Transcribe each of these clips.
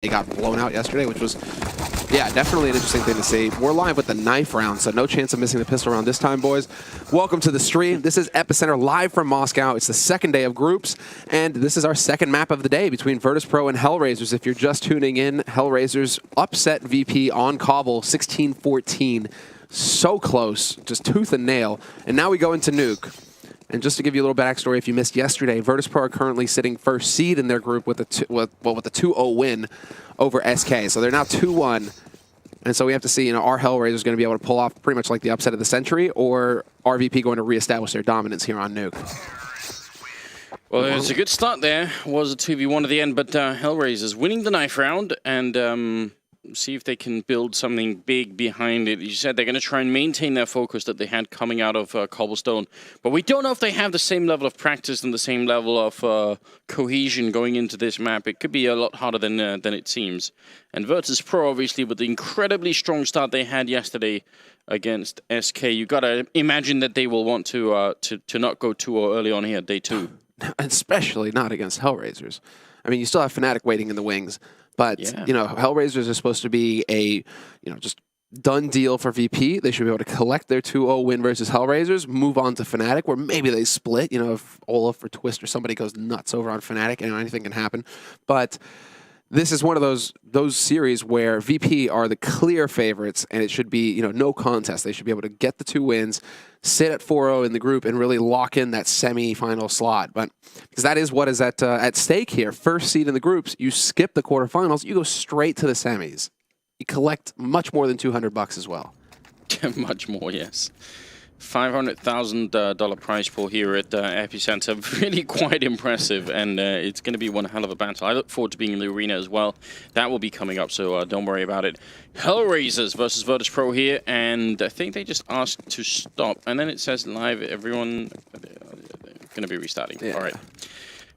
they got blown out yesterday, which was, yeah, definitely an interesting thing to see. We're live with the knife round, so no chance of missing the pistol round this time, boys. Welcome to the stream. This is Epicenter live from Moscow. It's the second day of groups, and this is our second map of the day between Virtus.pro and HellRaisers. If you're just tuning in, HellRaisers upset VP on Cobble, 16-14. So close, just tooth and nail. And now we go into Nuke. And just to give you a little backstory, if you missed yesterday, Virtus.pro are currently sitting first seed in their group with a 2-0 win over SK. So they're now 2-1. And so we have to see, are HellRaisers going to be able to pull off pretty much like the upset of the century, or RVP going to reestablish their dominance here on Nuke? Well, it's a good start there. Was a 2v1 at the end, but HellRaisers winning the knife round and see if they can build something big behind it. You said they're going to try and maintain their focus that they had coming out of Cobblestone, but we don't know if they have the same level of practice and the same level of cohesion going into this map. It could be a lot harder than it seems. And Virtus.pro, obviously, with the incredibly strong start they had yesterday against SK, you got to imagine that they will want to not go too early on here, day 2. Especially not against HellRaisers. I mean, you still have Fnatic waiting in the wings. But, yeah, HellRaisers are supposed to be a, just done deal for VP. They should be able to collect their 2-0 win versus HellRaisers, move on to Fnatic, where maybe they split. If Olaf or Twist or somebody goes nuts over on Fnatic, anything can happen. But this is one of those series where VP are the clear favorites, and it should be, no contest. They should be able to get the 2 wins, sit at 4-0 in the group, and really lock in that semi-final slot. But because that is what is at stake here. First seed in the groups, you skip the quarterfinals, you go straight to the semis. You collect much more than $200 as well. Much more, yes. $500,000 prize pool here at Epicenter. Really quite impressive, and it's going to be one hell of a battle. I look forward to being in the arena as well. That will be coming up, so don't worry about it. HellRaisers versus Virtus.pro here, and I think they just asked to stop, and then it says live, everyone going to be restarting. Yeah. All right.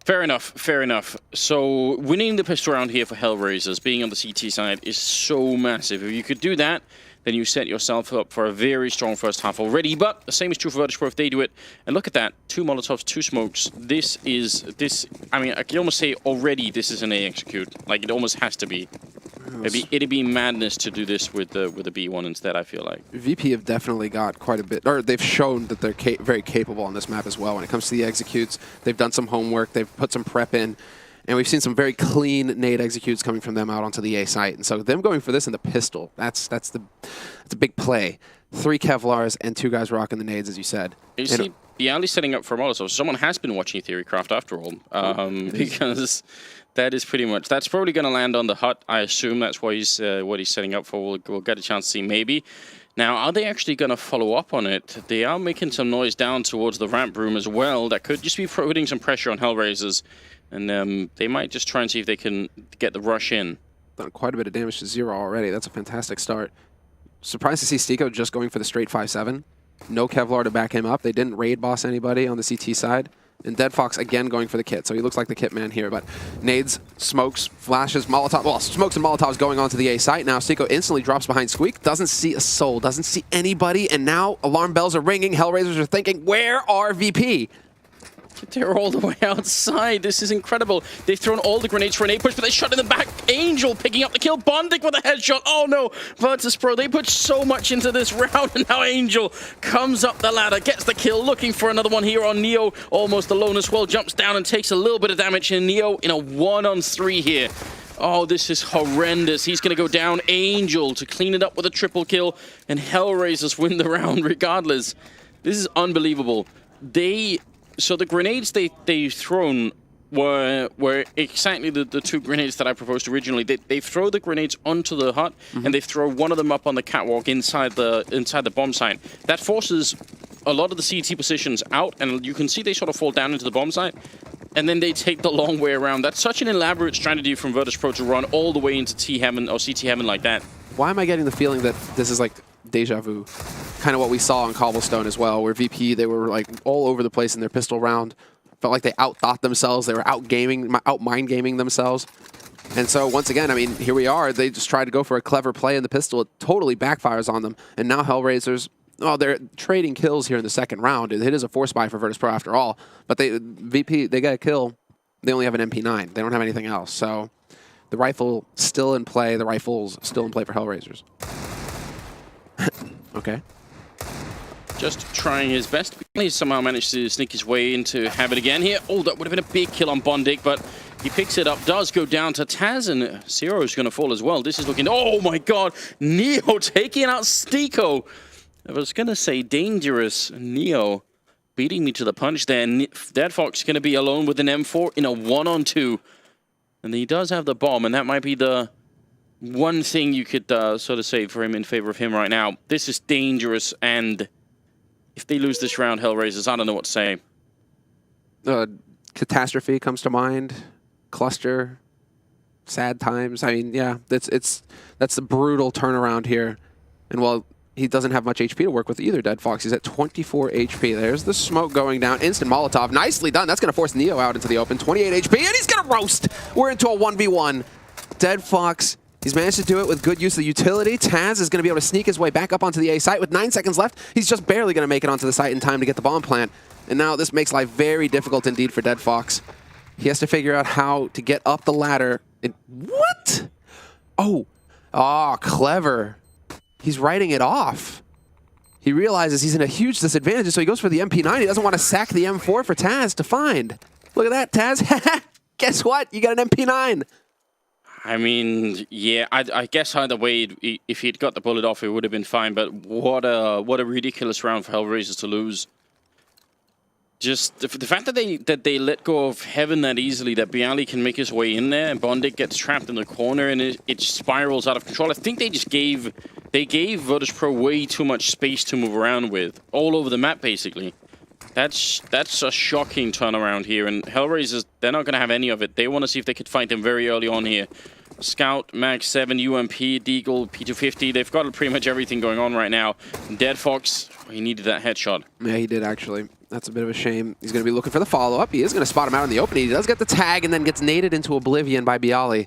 Fair enough, fair enough. So winning the pistol round here for HellRaisers, being on the CT side, is so massive. If you could do that, then you set yourself up for a very strong first half already. But the same is true for Virtus.pro if they do it. And look at that, 2 Molotovs, 2 smokes. I mean, I can almost say already this is an A execute. Like, it almost has to be. It'd be madness to do this with a B1 instead, I feel like. VP have definitely got quite a bit, or they've shown that they're very capable on this map as well. When it comes to the executes, they've done some homework, they've put some prep in. And we've seen some very clean nade executes coming from them out onto the A site. And so them going for this in the pistol, that's a big play. 3 Kevlars and 2 guys rocking the nades, as you said. You see, Bialy setting up for Molotov. Someone has been watching Theorycraft after all. Because that is pretty much, that's probably going to land on the hut. I assume that's what he's setting up for. We'll get a chance to see maybe. Now, are they actually going to follow up on it? They are making some noise down towards the ramp room as well. That could just be putting some pressure on HellRaisers. And they might just try and see if they can get the rush in. Done quite a bit of damage to 0 already. That's a fantastic start. Surprised to see Stiko just going for the straight 5-7. No Kevlar to back him up. They didn't raid boss anybody on the CT side. And Dead Fox again going for the kit. So he looks like the kit man here. But nades, smokes, flashes, Molotov. Well, smokes and Molotovs going onto the A site. Now Stiko instantly drops behind Squeak. Doesn't see a soul. Doesn't see anybody. And now alarm bells are ringing. HellRaisers are thinking, where are VP? They're all the way outside. This is incredible. They've thrown all the grenades for an A-push, but they shot in the back. Angel picking up the kill. Bondic with a headshot. Oh no, Virtus.pro, they put so much into this round, and now Angel comes up the ladder, gets the kill, looking for another one here on Neo. Almost alone as well, jumps down and takes a little bit of damage, and Neo in a 1-on-3 here. Oh, this is horrendous. He's going to go down. Angel to clean it up with a triple kill, and HellRaisers win the round regardless. This is unbelievable. So the grenades they've thrown were exactly the 2 grenades that I proposed originally. They throw the grenades onto the hut, and they throw one of them up on the catwalk inside the bomb site. That forces a lot of the CT positions out, and you can see they sort of fall down into the bomb site, and then they take the long way around. That's such an elaborate strategy from Virtus.pro to run all the way into T-Heaven or CT-Heaven like that. Why am I getting the feeling that this is like deja vu? Kind of what we saw on Cobblestone as well, where VP, they were like all over the place in their pistol round. Felt like they outthought themselves. They were mind gaming themselves. And so once again, I mean, here we are. They just tried to go for a clever play in the pistol. It totally backfires on them. And now HellRaisers, they're trading kills here in the second round. It is a force buy for Virtus.pro after all. But VP, they got a kill. They only have an MP9. They don't have anything else. So The rifle still in play. The rifle's still in play for HellRaisers. Okay. Just trying his best. He somehow managed to sneak his way in to have it again here. Oh, that would have been a big kill on Bondik, but he picks it up, does go down to Taz, and Zero is going to fall as well. This is looking... Oh my god! Neo taking out Stiko! I was going to say dangerous. Neo beating me to the punch there. Dead Fox going to be alone with an M4 in a 1-on-2. And he does have the bomb, and that might be the one thing you could sort of say for him in favor of him right now. This is dangerous, and... if they lose this round, HellRaisers, I don't know what to say. Catastrophe comes to mind. Cluster. Sad times. I mean, yeah, that's the brutal turnaround here. And while he doesn't have much HP to work with either, Dead Fox, he's at 24 HP. There's the smoke going down. Instant Molotov. Nicely done. That's going to force Neo out into the open. 28 HP, and he's going to roast. We're into a 1v1. Dead Fox... he's managed to do it with good use of the utility. Taz is going to be able to sneak his way back up onto the A site with 9 seconds left. He's just barely going to make it onto the site in time to get the bomb plant. And now this makes life very difficult indeed for Dead Fox. He has to figure out how to get up the ladder. What? Oh, clever. He's writing it off. He realizes he's in a huge disadvantage, so he goes for the MP9. He doesn't want to sack the M4 for Taz to find. Look at that, Taz. Guess what? You got an MP9. I mean, yeah, I guess either way, if he'd got the bullet off, it would have been fine. But what a ridiculous round for HellRaisers to lose. Just the fact that they let go of Heaven that easily, that Bialy can make his way in there, and Bondik gets trapped in the corner, and it spirals out of control. I think they just gave Virtus.pro way too much space to move around with, all over the map, basically. That's a shocking turnaround here, and HellRaisers, they're not going to have any of it. They want to see if they could find them very early on here. Scout, Mag 7, UMP, Deagle, P250, they've got pretty much everything going on right now. Dead Fox, he needed that headshot. Yeah, he did, actually. That's a bit of a shame. He's going to be looking for the follow-up. He is going to spot him out in the open. He does get the tag and then gets naded into oblivion by Bialy.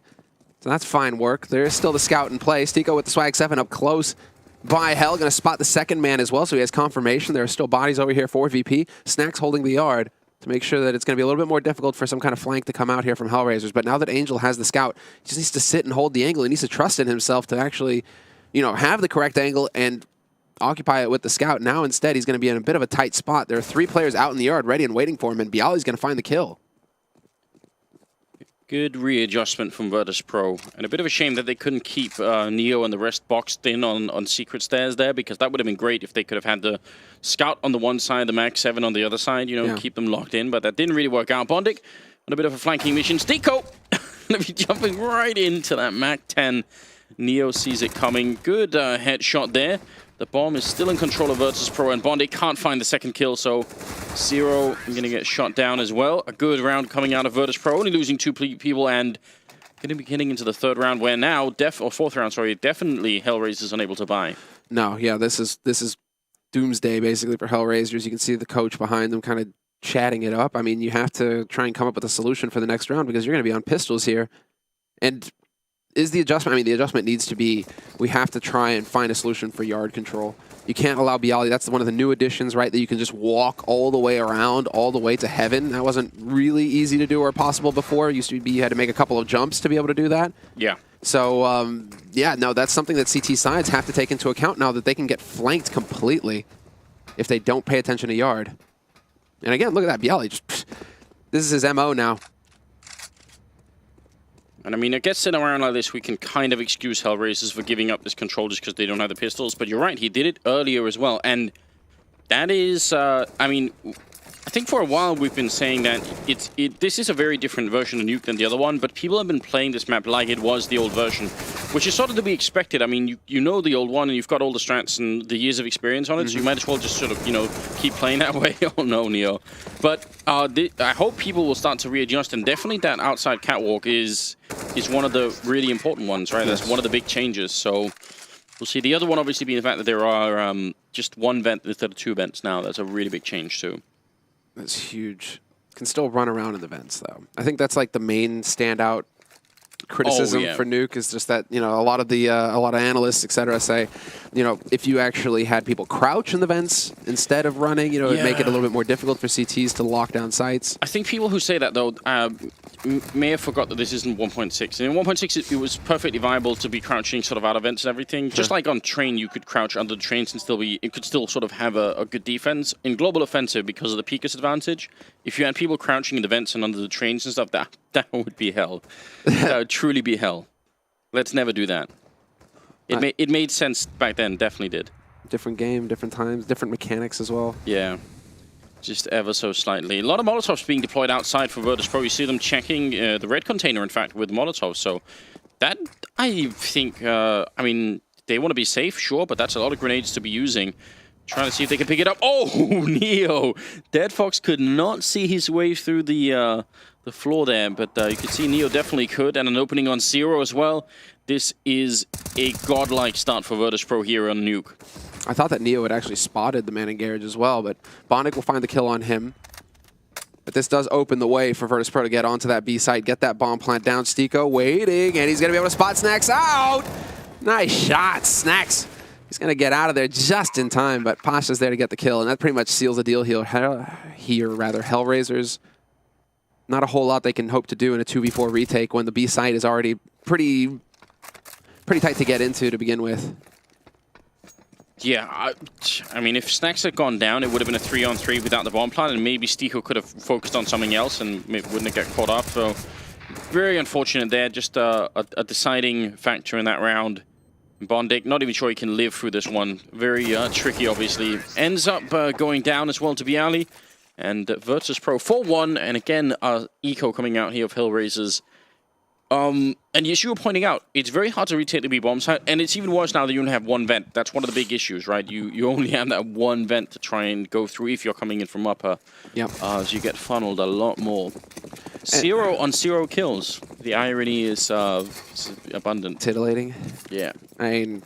So that's fine work. There is still the scout in play. Stiko with the Swag 7 up close by Hell. Going to spot the second man as well, so he has confirmation. There are still bodies over here for VP. Snacks holding the yard to make sure that it's going to be a little bit more difficult for some kind of flank to come out here from HellRaisers. But now that Angel has the scout, he just needs to sit and hold the angle. He needs to trust in himself to actually, have the correct angle and occupy it with the scout. Now instead, he's going to be in a bit of a tight spot. There are 3 players out in the yard ready and waiting for him, and Bialy's going to find the kill. Good readjustment from Virtus.pro. And a bit of a shame that they couldn't keep Neo and the rest boxed in on secret stairs there, because that would have been great if they could have had the scout on the one side, the Mag 7 on the other side, keep them locked in. But that didn't really work out. Bondik on a bit of a flanking mission. Stiko going to be jumping right into that Mag 10. Neo sees it coming. Good headshot there. The bomb is still in control of Virtus.pro, and Bondik can't find the second kill, so Zero going to get shot down as well. A good round coming out of Virtus.pro, only losing 2 people, and going to be getting into the third round, where now, fourth round, sorry, definitely HellRaisers unable to buy. No, yeah, this is doomsday, basically, for HellRaisers. You can see the coach behind them kind of chatting it up. I mean, you have to try and come up with a solution for the next round, because you're going to be on pistols here. And is the adjustment, I mean, the adjustment needs to be, we have to try and find a solution for yard control. You can't allow Bialy, that's one of the new additions, right, that you can just walk all the way around, all the way to Heaven. That wasn't really easy to do or possible before. It used to be you had to make a couple of jumps to be able to do that. Yeah. So, yeah, no, that's something that CT sides have to take into account now, that they can get flanked completely if they don't pay attention to yard. And again, look at that, Bialy, this is his MO now. And I mean, I guess in a round like this, we can kind of excuse HellRaisers for giving up this control just because they don't have the pistols. But you're right, he did it earlier as well. And that is, I mean, I think for a while we've been saying that this is a very different version of Nuke than the other one, but people have been playing this map like it was the old version, which is sort of to be expected. I mean, you know the old one, and you've got all the strats and the years of experience on it, so you might as well just sort of, keep playing that way. Oh no, Neo. But I hope people will start to readjust, and definitely that outside catwalk is one of the really important ones, right? That's one of the big changes, so we'll see. The other one obviously being the fact that there are just 1 vent instead of 2 vents now. That's a really big change too. That's huge. Can still run around in the vents, though. I think that's like the main standout criticism for Nuke, is just that a lot of analysts, etc., say you know, if you actually had people crouch in the vents instead of running, you know, it'd make it a little bit more difficult for CTs to lock down sites. I think people who say that, though, may have forgot that this isn't 1.6. In 1.6, it was perfectly viable to be crouching sort of out of vents and everything. Just like on train, you could crouch under the trains and still be, it could still sort of have a good defense. In Global Offensive, because of the Picus advantage, if you had people crouching in the vents and under the trains and stuff, that would be hell. That would truly be hell. Let's never do that. It made sense back then, definitely did. Different game, different times, different mechanics as well. Yeah. Just ever so slightly. A lot of Molotovs being deployed outside for Virtus.pro. You see them checking the red container, in fact, with Molotovs. So that, I think, I mean, they want to be safe, sure, but that's a lot of grenades to be using. Trying to see if they can pick it up. Oh, Neo! Dead Fox could not see his way through the floor there, but you could see Neo definitely could, and an opening on Zero as well. This is a godlike start for Virtus.pro here on Nuke. I thought that Neo had actually spotted the man in garage as well, but Bondic will find the kill on him. But this does open the way for Virtus.pro to get onto that B site, get that bomb plant down. Stiko waiting, and he's going to be able to spot Snacks out. Nice shot, Snacks. He's going to get out of there just in time, but Pasha's there to get the kill, and that pretty much seals the deal here. HellRaisers, not a whole lot they can hope to do in a 2v4 retake when the B site is already pretty tight to get into to begin with. Yeah, I mean, if Snacks had gone down, it would have been a 3-on-3 without the bomb plant, and maybe Stiko could have focused on something else and wouldn't have got caught up. So, very unfortunate there. Just a deciding factor in that round. Bondic, not even sure he can live through this one. Very tricky, obviously. Ends up going down as well to Bialy. And Virtus.pro 4-1, and again, eco coming out here of HellRaisers. And as you were pointing out, it's very hard to retake the B-bomb site, and it's even worse now that you only have one vent. That's one of the big issues, right? You only have that one vent to try and go through if you're coming in from upper. Yep. So you get funneled a lot more. 0 on 0 kills. The irony is abundant. Titillating. Yeah. I mean,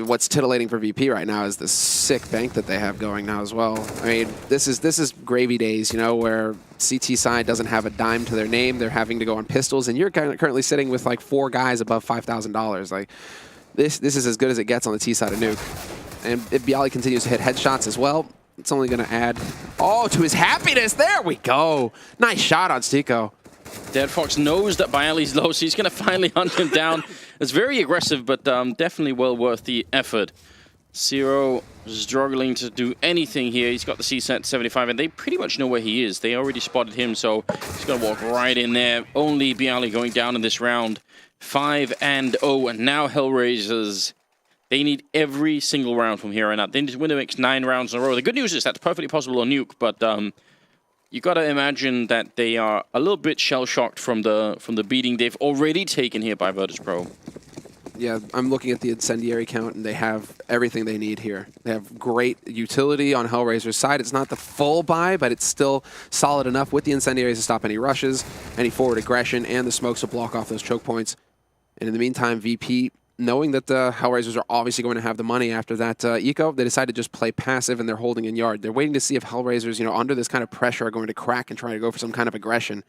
what's titillating for VP right now is the sick bank that they have going now as well. I mean, this is gravy days, you know, where CT side doesn't have a dime to their name. They're having to go on pistols, and you're currently sitting with like 4 guys above $5,000. Like, this is as good as it gets on the T side of Nuke. And if Bialy continues to hit headshots as well, it's only going to add, to his happiness. There we go. Nice shot on Stiko. Dead Fox knows that Bialy's low, so he's going to finally hunt him down. It's very aggressive, but definitely well worth the effort. Zero struggling to do anything here. He's got the C-set 75, and they pretty much know where he is. They already spotted him, so he's going to walk right in there. Only Bialy going down in this round. 5-0, and now HellRaisers. They need every single round from here on out. They need to win the next 9 rounds in a row. The good news is that's perfectly possible on Nuke, but you got to imagine that they are a little bit shell-shocked from the beating they've already taken here by Virtus.pro. Yeah, I'm looking at the incendiary count, and they have everything they need here. They have great utility on HellRaiser's side. It's not the full buy, but it's still solid enough with the incendiaries to stop any rushes, any forward aggression, and the smokes to block off those choke points. And in the meantime, VP, knowing that the HellRaisers are obviously going to have the money after that eco, they decided to just play passive, and they're holding in yard. They're waiting to see if HellRaisers, you know, under this kind of pressure, are going to crack and try to go for some kind of aggression.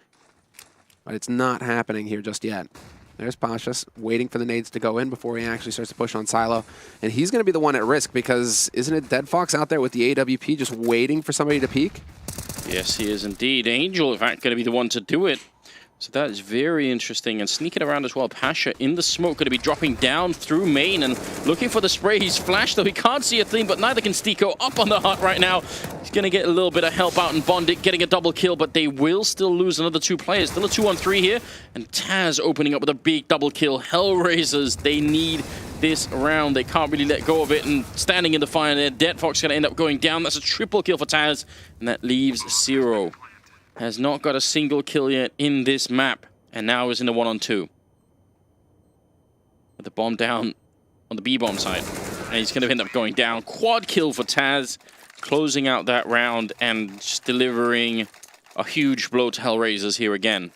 But it's not happening here just yet. There's Pasha waiting for the nades to go in before he actually starts to push on Silo. And he's going to be the one at risk because isn't it Dead Fox out there with the AWP just waiting for somebody to peek? Yes, he is indeed. Angel, in fact, going to be the one to do it. So that is very interesting. And sneaking around as well, Pasha in the smoke, going to be dropping down through main and looking for the spray. He's flashed, though he can't see a thing, but neither can Stiko. Up on the hut right now. He's going to get a little bit of help out in Bondic, getting a double kill, but they will still lose another 2 players. Still a 2-on-3 here. And Taz opening up with a big double kill. HellRaisers, they need this round. They can't really let go of it. And standing in the fire there, Dead Fox going to end up going down. That's a triple kill for Taz. And that leaves Zero. Has not got a single kill yet in this map, and now is in the 1-on-2. With the bomb down on the B-bomb side. And he's going to end up going down. Quad kill for Taz, closing out that round and just delivering a huge blow to HellRaisers here again.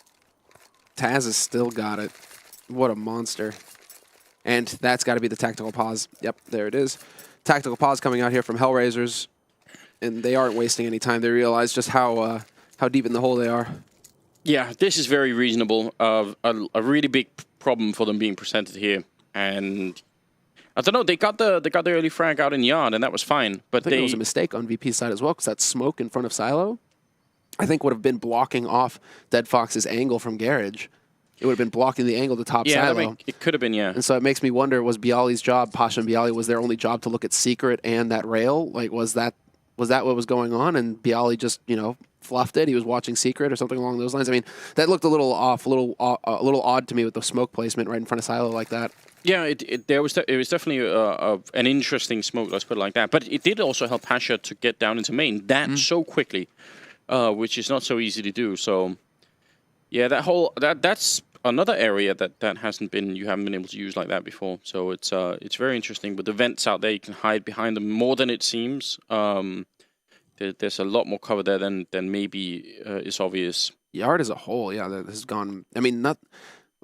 Taz has still got it. What a monster. And that's got to be the tactical pause. Yep, there it is. Tactical pause coming out here from HellRaisers. And they aren't wasting any time. They realize just how deep in the hole they are. Yeah, this is very reasonable. A really big problem for them being presented here. And I don't know. They got the early frag out in yard, and that was fine. But I think it was a mistake on VP's side as well, because that smoke in front of Silo, I think would have been blocking off Dead Fox's angle from Garage. It would have been blocking the angle to top Silo. It could have been, yeah. And so it makes me wonder, was Bialy's job, Pasha and Bialy, was their only job to look at Secret and that rail? Like, was that what was going on? And Bialy just, fluffed it. He was watching Secret or something along those lines. I mean, that looked a little off, a little odd to me with the smoke placement right in front of Silo like that. Yeah, it was definitely an interesting smoke, let's put it like that. But it did also help Pasha to get down into main so quickly, which is not so easy to do. So, yeah, that's another area that haven't been able to use like that before. So it's very interesting. But the vents out there, you can hide behind them more than it seems. There's a lot more cover there than maybe is obvious. Yard as a whole, yeah, this has gone. I mean,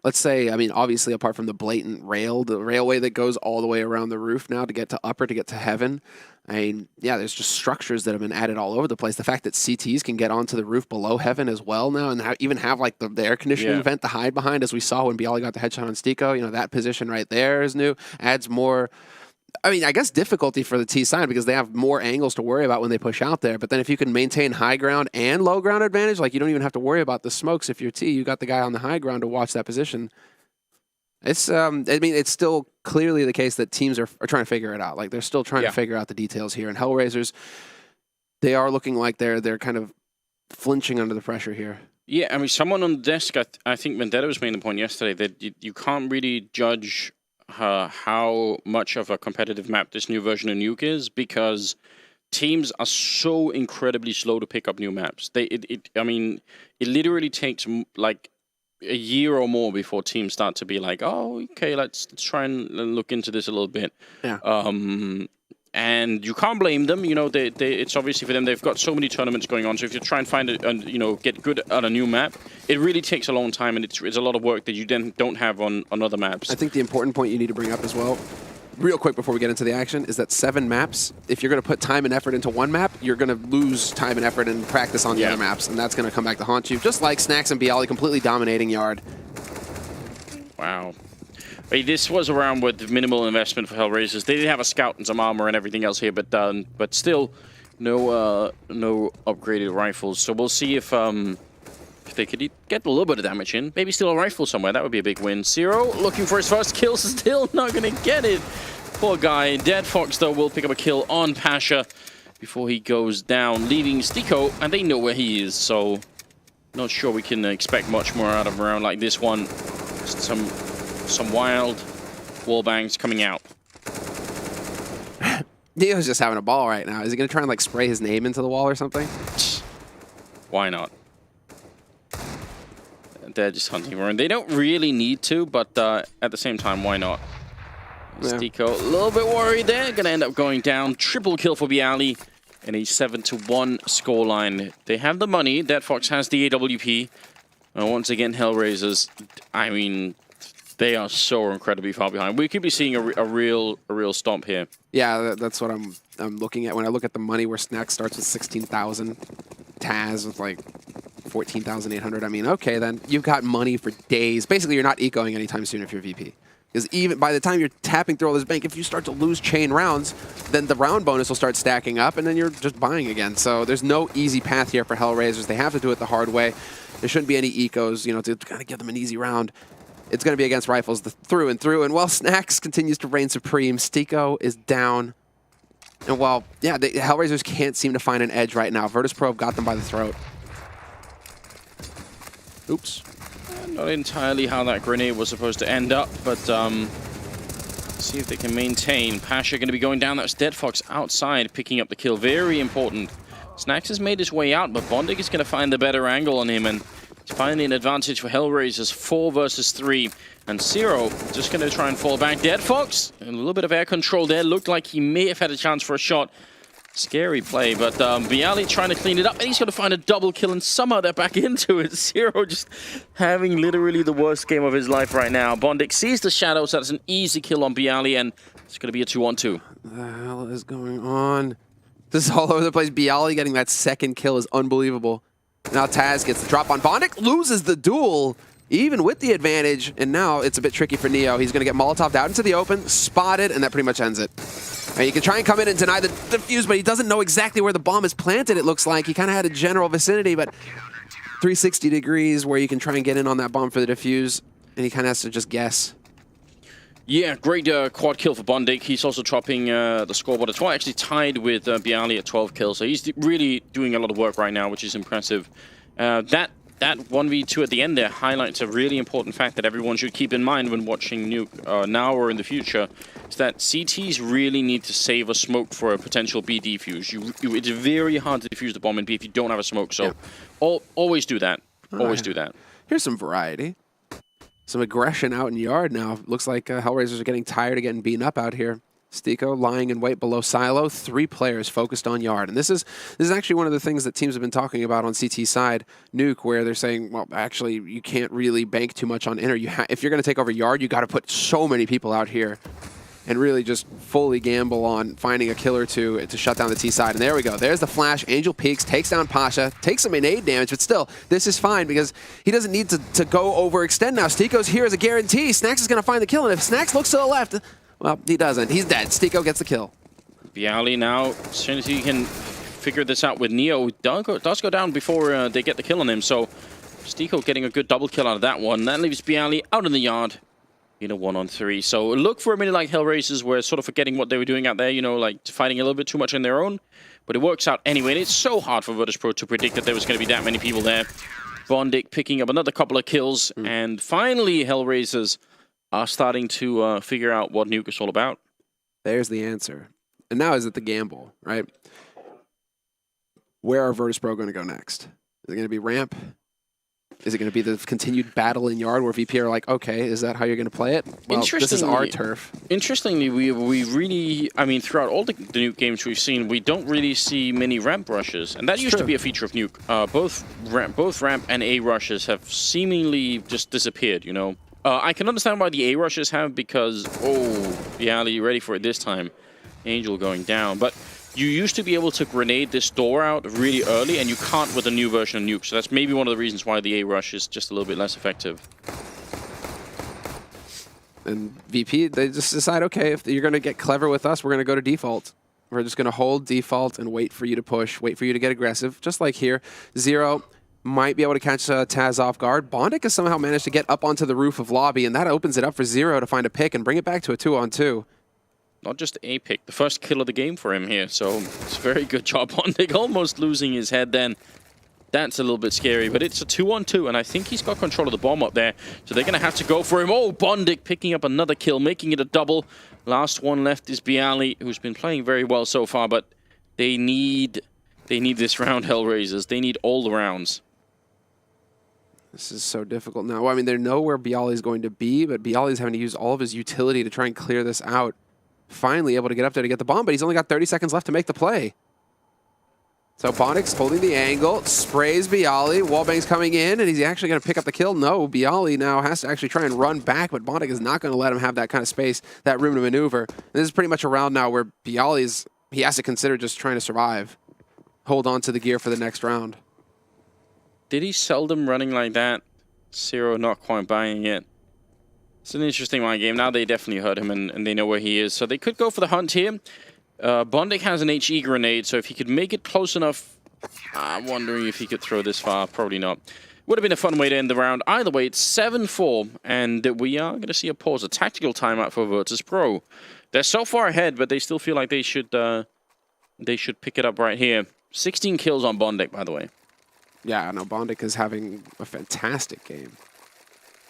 let's say, obviously, apart from the blatant the railway that goes all the way around the roof now to get to upper, to get to heaven. I mean, yeah, there's just structures that have been added all over the place. The fact that CTs can get onto the roof below heaven as well now, and even have like the air conditioning vent to hide behind, as we saw when Bialy got the headshot on Stico. That position right there is new. Adds more. I guess difficulty for the T side because they have more angles to worry about when they push out there. But then if you can maintain high ground and low ground advantage, like you don't even have to worry about the smokes. If you're T, you got the guy on the high ground to watch that position. It's it's still clearly the case that teams are trying to figure it out. Like they're still trying to figure out the details here. And HellRaisers, they are looking like they're kind of flinching under the pressure here. Yeah, someone on the desk, I think Vendetta was making the point yesterday that you can't really judge how much of a competitive map this new version of Nuke is because teams are so incredibly slow to pick up new maps. It literally takes like a year or more before teams start to be like, oh, okay, let's try and look into this a little bit. Yeah. And you can't blame them. It's obviously for them. They've got so many tournaments going on. So if you try and find get good at a new map, it really takes a long time, and it's a lot of work that you then don't have on other maps. I think the important point you need to bring up as well, real quick before we get into the action, is that 7 maps, if you're going to put time and effort into one map, you're going to lose time and effort and practice on the other maps, and that's going to come back to haunt you. Just like Snacks and Bialy completely dominating Yard. Wow. This was a round with minimal investment for HellRaisers. They did have a scout and some armor and everything else here, but still no upgraded rifles. So we'll see if they could get a little bit of damage in. Maybe steal a rifle somewhere. That would be a big win. Zero looking for his first kill, still not going to get it. Poor guy. Dead Fox, though, will pick up a kill on Pasha before he goes down, leaving Stico, and they know where he is, so not sure we can expect much more out of a round like this one. Just some wild wall bangs coming out. Dio's just having a ball right now. Is he going to try and like spray his name into the wall or something? Why not? They're just hunting around. They don't really need to, but at the same time, why not? Yeah. Stico a little bit worried there. Going to end up going down. Triple kill for Bialy in a 7-1 scoreline. They have the money. Dead Fox has the AWP. And once again, HellRaisers, they are so incredibly far behind. We could be seeing a real stomp here. Yeah, that's what I'm looking at. When I look at the money where Snacks starts with 16,000, Taz with like 14,800. Okay, then you've got money for days. Basically, you're not ecoing anytime soon if you're VP. Because even by the time you're tapping through all this bank, if you start to lose chain rounds, then the round bonus will start stacking up, and then you're just buying again. So there's no easy path here for HellRaisers. They have to do it the hard way. There shouldn't be any ecos, to kind of give them an easy round. It's going to be against rifles through and through. And while Snacks continues to reign supreme, Stico is down. And while, the HellRaisers can't seem to find an edge right now. Virtus.pro have got them by the throat. Oops. Not entirely how that grenade was supposed to end up, but see if they can maintain. Pasha going to be going down. That's Dead Fox outside, picking up the kill. Very important. Snacks has made his way out, but Bondik is going to find the better angle on him, and it's finally an advantage for HellRaisers. 4 versus 3, and Zero just going to try and fall back. Dead Fox, a little bit of air control there. Looked like he may have had a chance for a shot. Scary play, but Bialy trying to clean it up, and he's going to find a double kill, and somehow they're back into it. Zero just having literally the worst game of his life right now. Bondik sees the shadows. That's an easy kill on Bialy, and it's going to be a 2-on-2. What the hell is going on? This is all over the place. Bialy getting that second kill is unbelievable. Now Taz gets the drop on Bondik, loses the duel. even with the advantage. And now it's a bit tricky for Neo. He's going to get Molotov'd out into the open, spotted, and that pretty much ends it. And you can try and come in and deny the defuse, but he doesn't know exactly where the bomb is planted, it looks like. He kind of had a general vicinity, but 360 degrees where you can try and get in on that bomb for the defuse, and he kind of has to just guess. Yeah, great quad kill for Bondik. He's also dropping the scoreboard at 12, actually tied with Bialy at 12 kills. So he's really doing a lot of work right now, which is impressive. That 1v2 at the end there highlights a really important fact that everyone should keep in mind when watching Nuke now or in the future, is that CTs really need to save a smoke for a potential B defuse. It's very hard to defuse the bomb in B if you don't have a smoke, so always do that. Always do that. Here's some variety. Some aggression out in yard now. Looks like HellRaisers are getting tired of getting beaten up out here. Stico lying in wait below silo. 3 players focused on yard. And this is actually one of the things that teams have been talking about on CT side, Nuke, where they're saying, well, actually, you can't really bank too much on inner. If you're going to take over yard, you got to put so many people out here and really just fully gamble on finding a kill or two to shut down the T side. And there we go. There's the flash. Angel peeks, takes down Pasha, takes some innate damage, but still, this is fine because he doesn't need to go overextend now. Stico's here as a guarantee. Snacks is going to find the kill, and if Snacks looks to the left, well, he doesn't. He's dead. Stico gets the kill. Bialy now, as soon as he can figure this out with Neo, does go down before they get the kill on him. So Stico getting a good double kill out of that one. That leaves Bialy out in the yard in a 1-on-3. So look for a minute like HellRaisers were sort of forgetting what they were doing out there, you know, like fighting a little bit too much on their own. But it works out anyway, and it's so hard for Virtus.pro to predict that there was going to be that many people there. Bondik picking up another couple of kills, and finally HellRaisers are starting to figure out what Nuke is all about. There's the answer. And now is it the gamble, right? Where are Virtus.pro going to go next? Is it going to be ramp? Is it going to be the continued battle in yard where VP are like, okay, is that how you're going to play it? Well, this is our turf. Interestingly, we really, I mean, throughout all the Nuke games we've seen, we don't really see many ramp rushes. And that used to be a feature of Nuke. Both ramp and A rushes have seemingly just disappeared, you know. I can understand why the A rushes have, because, Bialy, you ready for it this time? Angel going down. But you used to be able to grenade this door out really early, and you can't with the new version of Nuke. So that's maybe one of the reasons why the A rush is just a little bit less effective. And VP, they just decide, okay, if you're going to get clever with us, we're going to go to default. We're just going to hold default and wait for you to push, wait for you to get aggressive, just like here. Zero might be able to catch Taz off guard. Bondik has somehow managed to get up onto the roof of lobby, and that opens it up for Zero to find a pick and bring it back to a 2-on-2. Not just a pick, the first kill of the game for him here. So it's a very good job. Bondik almost losing his head then. That's a little bit scary, but it's a 2-on-2, and I think he's got control of the bomb up there. So they're going to have to go for him. Oh, Bondik picking up another kill, making it a double. Last one left is Bialy, who's been playing very well so far, but they need this round, HellRaisers. They need all the rounds. This is so difficult now. Well, I mean, they know where Bialy's going to be, but Bialy's having to use all of his utility to try and clear this out. Finally able to get up there to get the bomb, but he's only got 30 seconds left to make the play. So Bondik's holding the angle, sprays Bialy, wallbang's coming in, and he's actually going to pick up the kill. No, Bialy now has to actually try and run back, but Bondik is not going to let him have that kind of space, that room to maneuver. And this is pretty much a round now where Bialy's, he has to consider just trying to survive. Hold on to the gear for the next round. Did he seldom running like that? Zero not quite buying it. It's an interesting mind game. Now they definitely heard him and they know where he is. So they could go for the hunt here. Bondik has an HE grenade, so if he could make it close enough, I'm wondering if he could throw this far. Probably not. Would have been a fun way to end the round. Either way, it's 7-4, and we are going to see a pause, a tactical timeout for Virtus.pro. They're so far ahead, but they still feel like they should pick it up right here. 16 kills on Bondik, by the way. Yeah, no, Bondik is having a fantastic game,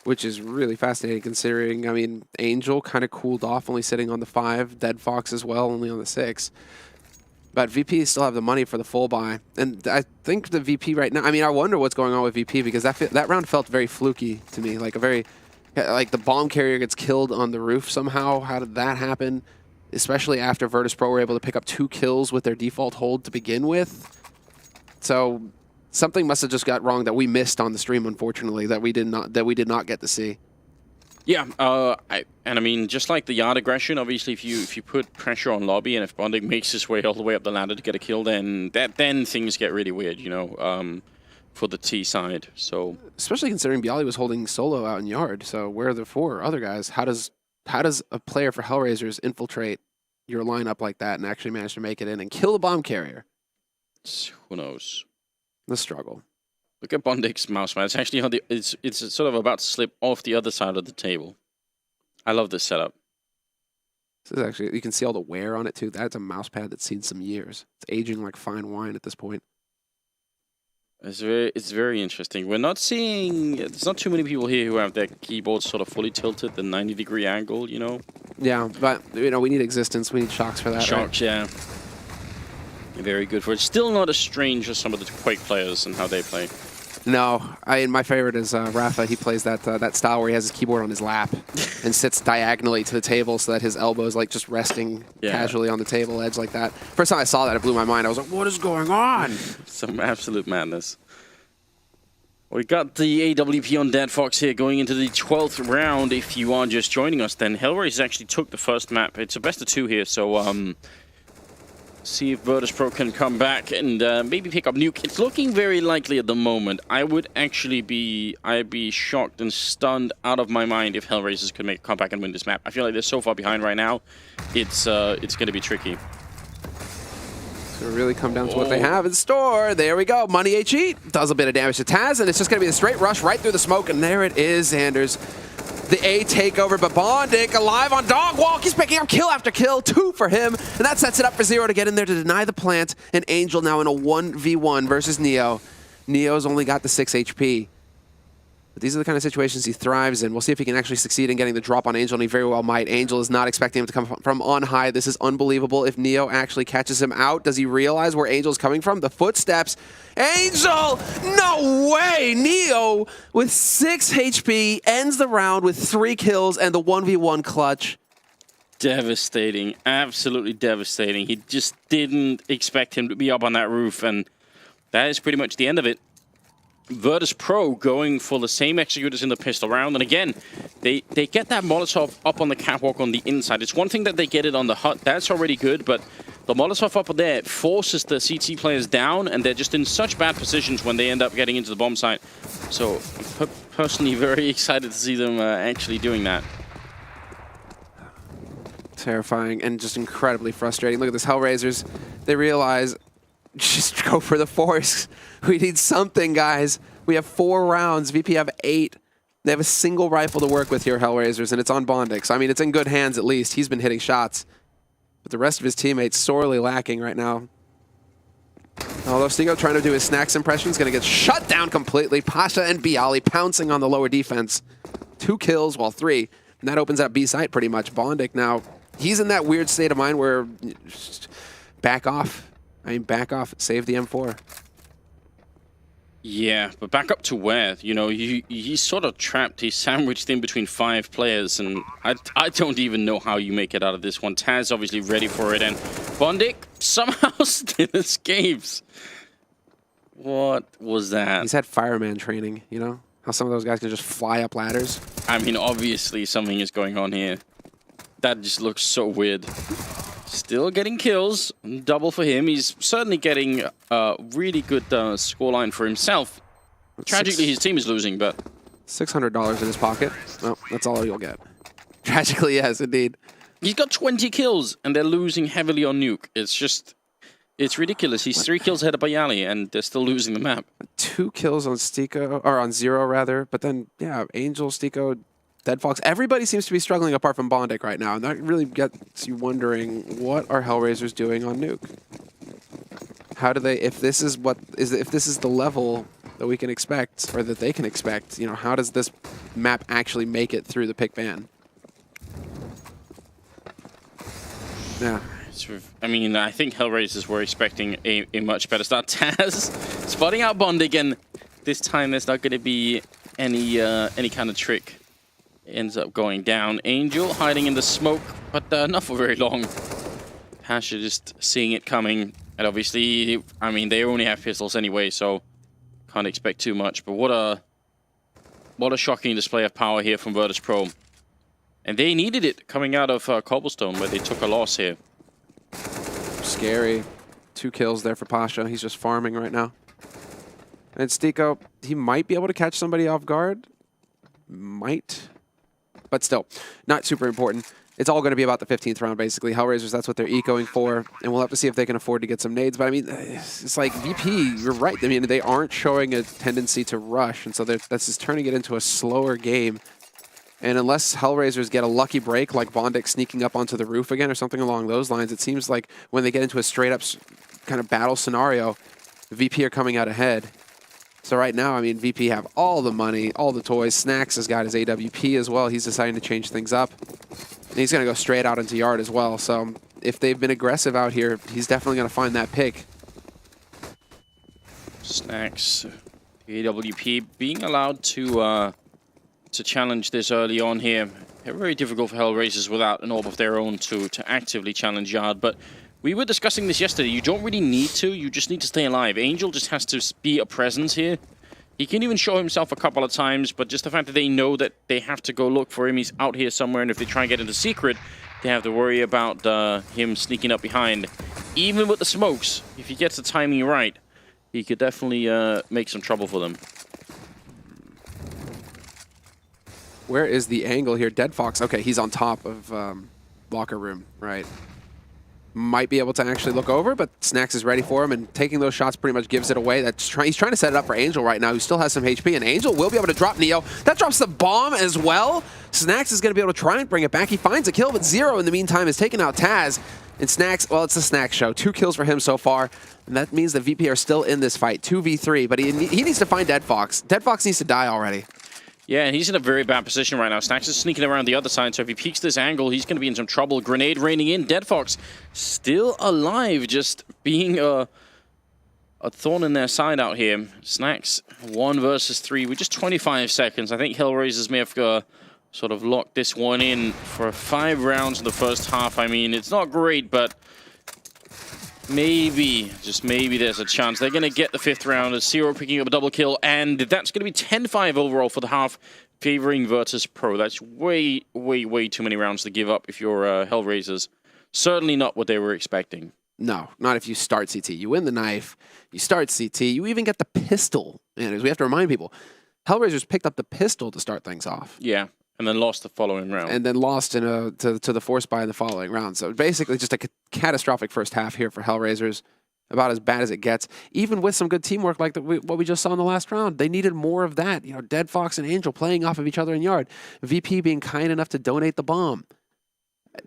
which is really fascinating considering, I mean, Angel kind of cooled off, only sitting on the 5, Dead Fox as well, only on the 6. But VP still have the money for the full buy. And I think the VP right now, I mean, I wonder what's going on with VP because that round felt very fluky to me, like like the bomb carrier gets killed on the roof somehow. How did that happen? Especially after Virtus.pro were able to pick up 2 kills with their default hold to begin with. So something must have just got wrong that we missed on the stream, unfortunately, that we did not get to see. Yeah, I mean, just like the yard aggression, obviously, if you put pressure on lobby and if Bondik makes his way all the way up the ladder to get a kill, then things get really weird, you know. for the T side. So especially considering Bialy was holding solo out in yard. So where are the 4 other guys? How does a player for HellRaisers infiltrate your lineup like that and actually manage to make it in and kill the bomb carrier? who knows? The struggle. Look at Bondik's mouse man. It's actually on the, it's sort of about to slip off the other side of the table. I love this setup. This is actually, you can see all the wear on it too. That's a mouse pad that's seen some years. It's aging like fine wine at this point. It's very interesting. We're not seeing, there's not too many people here who have their keyboards sort of fully tilted, the 90-degree angle, you know? Yeah, but you know, we need existence. We need shocks for that. Shocks, right? yeah. Very good for it. Still not as strange as some of the Quake players and how they play. No, my favorite is Rafa. He plays that style where he has his keyboard on his lap and sits diagonally to the table so that his elbow is like just resting casually on the table edge like that. First time I saw that, it blew my mind. I was like, what is going on? Some absolute madness. We got the AWP on Dead Fox here going into the 12th round. If you are just joining us, then HellRaisers actually took the first map. It's a best of 2 here, so see if Virtus.pro can come back and maybe pick up Nuke. It's looking very likely at the moment. I would actually I'd be shocked and stunned out of my mind if HellRaisers could make a comeback and win this map. I feel like they're so far behind right now. It's going to be tricky. It's going to really come down to what they have in store. There we go. Money HE does a bit of damage to Taz, and it's just going to be a straight rush right through the smoke, and there it is, Anders. The A takeover, but Bondik alive on Dog Walk. He's picking up kill after kill, 2 for him, and that sets it up for Zero to get in there to deny the plant. And Angel now in a 1v1 versus Neo. Neo's only got the 6 HP. But these are the kind of situations he thrives in. We'll see if he can actually succeed in getting the drop on Angel, and he very well might. Angel is not expecting him to come from on high. This is unbelievable. If Neo actually catches him out, does he realize where Angel's coming from? The footsteps. Angel! No way! Neo, with 6 HP, ends the round with 3 kills and the 1v1 clutch. Devastating. Absolutely devastating. He just didn't expect him to be up on that roof, and that is pretty much the end of it. Virtus.pro going for the same executors in the pistol round, and again, they get that Molotov up on the catwalk on the inside. It's one thing that they get it on the hut, that's already good, but the Molotov up there forces the CT players down, and they're just in such bad positions when they end up getting into the bomb site. So, I'm personally very excited to see them actually doing that. Terrifying and just incredibly frustrating. Look at this, HellRaisers. They realize, just go for the force. We need something, guys. We have 4 rounds. VP have 8. They have a single rifle to work with here, HellRaisers, and it's on Bondik. So, I mean, it's in good hands at least. He's been hitting shots. But the rest of his teammates sorely lacking right now. Although Stigo trying to do his Snacks impression is going to get shut down completely. Pasha and Bialy pouncing on the lower defense. 2 kills, well, 3. And that opens up B site pretty much. Bondik now, he's in that weird state of mind where just back off. I mean, back off. Save the M4. Yeah, but back up to where? You know, he's sort of trapped. He's sandwiched in between 5 players, and I don't even know how you make it out of this one. Taz obviously ready for it, and Bondik somehow still escapes. What was that? He's had fireman training, you know? How some of those guys can just fly up ladders. I mean, obviously something is going on here. That just looks so weird. Still getting kills, double for him. He's certainly getting a really good scoreline for himself. Tragically, his team is losing, but... $600 in his pocket. Well, that's all you'll get. Tragically, yes, indeed. He's got 20 kills, and they're losing heavily on Nuke. It's just... It's ridiculous. He's 3 kills ahead of Bialy, and they're still losing the map. 2 kills on Stico, or on Zero, rather. But then, yeah, Angel, Stico... Dead Fox. Everybody seems to be struggling apart from Bondik right now, and that really gets you wondering, what are HellRaisers doing on Nuke? How do they, if this is the level that we can expect, or that they can expect, you know, how does this map actually make it through the pick ban? Yeah. I mean, I think HellRaisers were expecting a much better start. Taz spotting out Bondik, and this time there's not going to be any kind of trick. Ends up going down. Angel hiding in the smoke, but not for very long. Pasha just seeing it coming, and obviously, I mean, they only have pistols anyway, so can't expect too much. But what a shocking display of power here from Virtus.pro, and they needed it coming out of Cobblestone, where they took a loss here. Scary. 2 kills there for Pasha. He's just farming right now. And Stiko, he might be able to catch somebody off guard. Might. But still, not super important. It's all going to be about the 15th round, basically. HellRaisers, that's what they're ecoing for. And we'll have to see if they can afford to get some nades. But, I mean, it's like VP, you're right. I mean, they aren't showing a tendency to rush. And so that's just turning it into a slower game. And unless HellRaisers get a lucky break, like Bondic sneaking up onto the roof again or something along those lines, it seems like when they get into a straight-up kind of battle scenario, VP are coming out ahead. So right now, I mean, VP have all the money, all the toys. Snacks has got his AWP as well. He's deciding to change things up. And he's going to go straight out into yard as well. So if they've been aggressive out here, he's definitely going to find that pick. Snacks, the AWP being allowed to challenge this early on here. Very difficult for HellRaisers without an orb of their own to actively challenge yard. But we were discussing this yesterday. You don't really need to. You just need to stay alive. Angel just has to be a presence here. He can even show himself a couple of times, but just the fact that they know that they have to go look for him, he's out here somewhere, and if they try and get into secret, they have to worry about him sneaking up behind. Even with the smokes, if he gets the timing right, he could definitely make some trouble for them. Where is the angle here? Dead Fox. Okay, he's on top of locker room, right? Might be able to actually look over, but Snacks is ready for him, and taking those shots pretty much gives it away. He's trying to set it up for Angel right now, who still has some HP, and Angel will be able to drop Neo. That drops the bomb as well. Snacks is going to be able to try and bring it back. He finds a kill, but Zero in the meantime is taking out Taz. And Snacks, well, it's a Snacks show. 2 kills for him so far, and that means that VP are still in this fight. 2v3, but he needs to find Dead Fox. Dead Fox needs to die already. Yeah, and he's in a very bad position right now. Snacks is sneaking around the other side, so if he peeks this angle, he's going to be in some trouble. Grenade raining in. Dead Fox still alive, just being a thorn in their side out here. Snacks 1 versus 3 with just 25 seconds. I think HellRaisers may have sort of locked this one in for 5 rounds in the first half. I mean, it's not great, but maybe, just maybe there's a chance. They're going to get the 5th round as Zero picking up a double kill, and that's going to be 10-5 overall for the half, favoring Virtus.pro. That's way, way, way too many rounds to give up if you're HellRaisers. Certainly not what they were expecting. No, not if you start CT. You win the knife, you start CT, you even get the pistol. And as we have to remind people, HellRaisers picked up the pistol to start things off. Yeah. And then lost the following round. And then lost to the force buy in the following round. So basically just a catastrophic first half here for HellRaisers. About as bad as it gets. Even with some good teamwork like what we just saw in the last round. They needed more of that. You know, Dead Fox and Angel playing off of each other in yard. VP being kind enough to donate the bomb.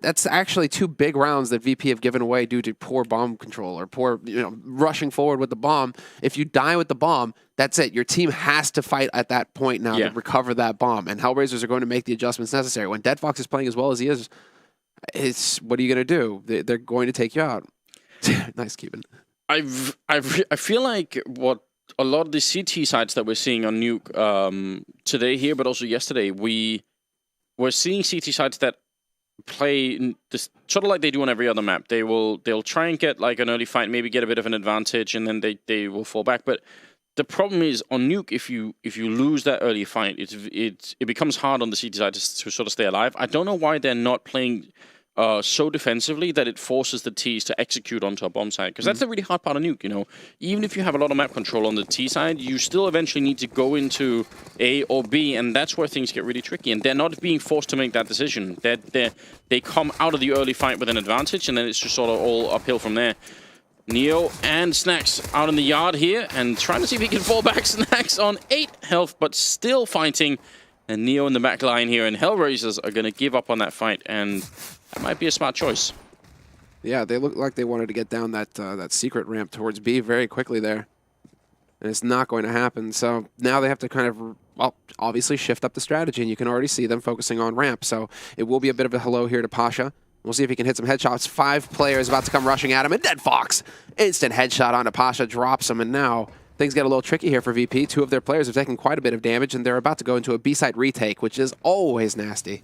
That's actually 2 big rounds that VP have given away due to poor bomb control or poor, rushing forward with the bomb. If you die with the bomb, that's it. Your team has to fight at that point now to recover that bomb. And HellRaisers are going to make the adjustments necessary. When Dead Fox is playing as well as he is, what are you going to do? They're going to take you out. Nice, Keeban. I feel like what a lot of the CT sites that we're seeing on Nuke today here, but also yesterday, we're seeing CT sites that play this sort of like they do on every other map. They'll try and get like an early fight, maybe get a bit of an advantage, and then they will fall back. But the problem is on Nuke, if you lose that early fight, it becomes hard on the CT side to sort of stay alive. I don't know why they're not playing so defensively that it forces the Ts to execute onto a bomb side, because that's the really hard part of Nuke. Even if you have a lot of map control on the T side, you still eventually need to go into A or B, and that's where things get really tricky. And they're not being forced to make that decision. They come out of the early fight with an advantage, and then it's just sort of all uphill from there. Neo and Snacks out in the yard here, and trying to see if he can fall back. Snacks on 8 health, but still fighting. And Neo in the back line here, and HellRaisers are going to give up on that fight, and that might be a smart choice. Yeah, they look like they wanted to get down that secret ramp towards B very quickly there. And it's not going to happen. So now they have to kind of, well, obviously shift up the strategy, and you can already see them focusing on ramp. So it will be a bit of a hello here to Pasha. We'll see if he can hit some headshots. 5 players about to come rushing at him, and Dead Fox, instant headshot onto Pasha, drops him, and now things get a little tricky here for VP. 2 of their players have taken quite a bit of damage, and they're about to go into a B-side retake, which is always nasty.